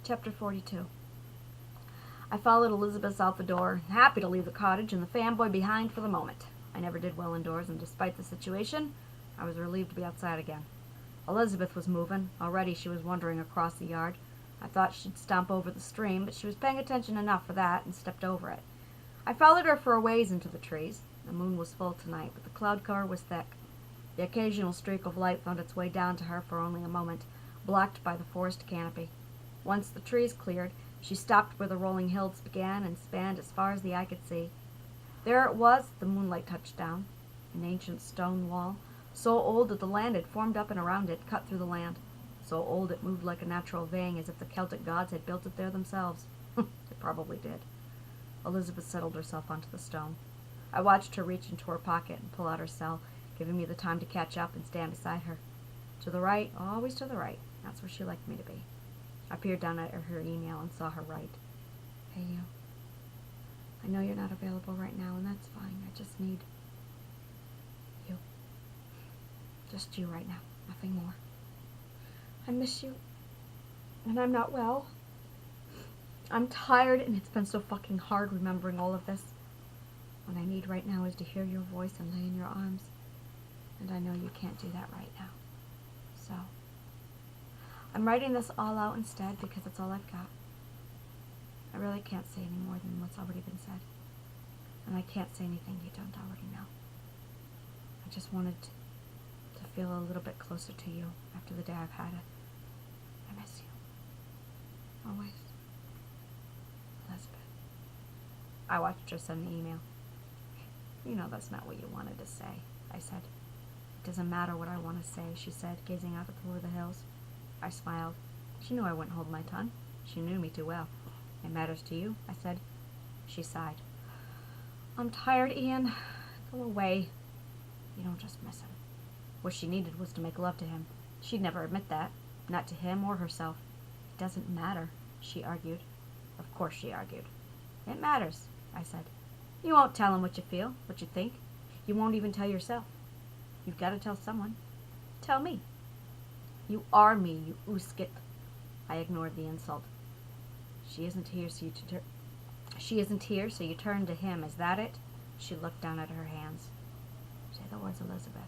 Chapter 42. I followed Elizabeth out the door, happy to leave the cottage and the fanboy behind for the moment. I never did well indoors, and despite the situation, I was relieved to be outside again. Elizabeth was moving. Already she was wandering across the yard. I thought she'd stomp over the stream, but she was paying attention enough for that and stepped over it. I followed her for a ways into the trees. The moon was full tonight, but the cloud cover was thick. The occasional streak of light found its way down to her for only a moment, blocked by the forest canopy. Once the trees cleared, she stopped where the rolling hills began and spanned as far as the eye could see. There it was, the moonlight touched down, an ancient stone wall, so old that the land had formed up and around it, cut through the land. So old it moved like a natural vein, as if the Celtic gods had built it there themselves. They probably did. Elizabeth settled herself onto the stone. I watched her reach into her pocket and pull out her cell, giving me the time to catch up and stand beside her. To the right, always to the right. That's where she liked me to be. I peered down at her email and saw her write. Hey, you. I know you're not available right now, and that's fine. I just need you. Just you right now. Nothing more. I miss you, and I'm not well. I'm tired, and it's been so fucking hard remembering all of this. What I need right now is to hear your voice and lay in your arms. And I know you can't do that right now. So, I'm writing this all out instead because it's all I've got. I really can't say any more than what's already been said. And I can't say anything you don't already know. I just wanted to feel a little bit closer to you after the day I've had it. I miss you. Always. Elizabeth. I watched her send the email. You know that's not what you wanted to say, I said. It doesn't matter what I want to say, she said, gazing out over the hills. I smiled. She knew I wouldn't hold my tongue. She knew me too well. It matters to you, I said. She sighed. I'm tired, Ian. Go away. You don't just miss him. What she needed was to make love to him. She'd never admit that. Not to him or herself. It doesn't matter, she argued. Of course she argued. It matters, I said. You won't tell him what you feel, what you think. You won't even tell yourself. You've got to tell someone. Tell me. You are me, you ooskit. I ignored the insult. She isn't here, so you turn to him. Is that it? She looked down at her hands. Say the words, Elizabeth.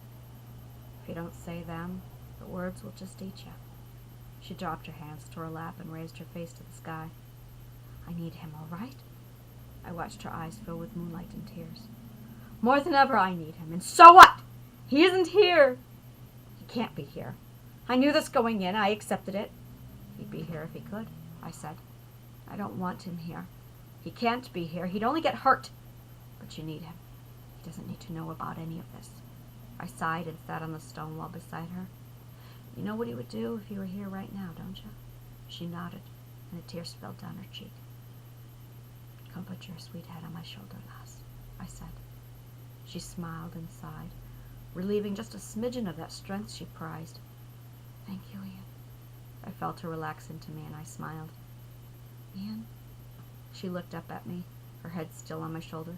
If you don't say them, the words will just eat you. She dropped her hands to her lap and raised her face to the sky. I need him, all right? I watched her eyes fill with moonlight and tears. More than ever I need him, and so what? He isn't here. He can't be here. I knew this going in. I accepted it. He'd be here if he could, I said. I don't want him here. He can't be here. He'd only get hurt. But you need him. He doesn't need to know about any of this. I sighed and sat on the stone wall beside her. You know what he would do if he were here right now, don't you? She nodded, and a tear spilled down her cheek. Come put your sweet head on my shoulder, lass, I said. She smiled and sighed, relieving just a smidgen of that strength she prized. Thank you, Ian. I felt her relax into me, and I smiled. Ian? She looked up at me, her head still on my shoulder.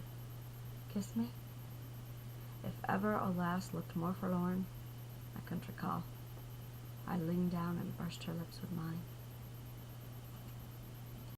Kiss me? If ever a lass looked more forlorn, I couldn't recall. I leaned down and brushed her lips with mine.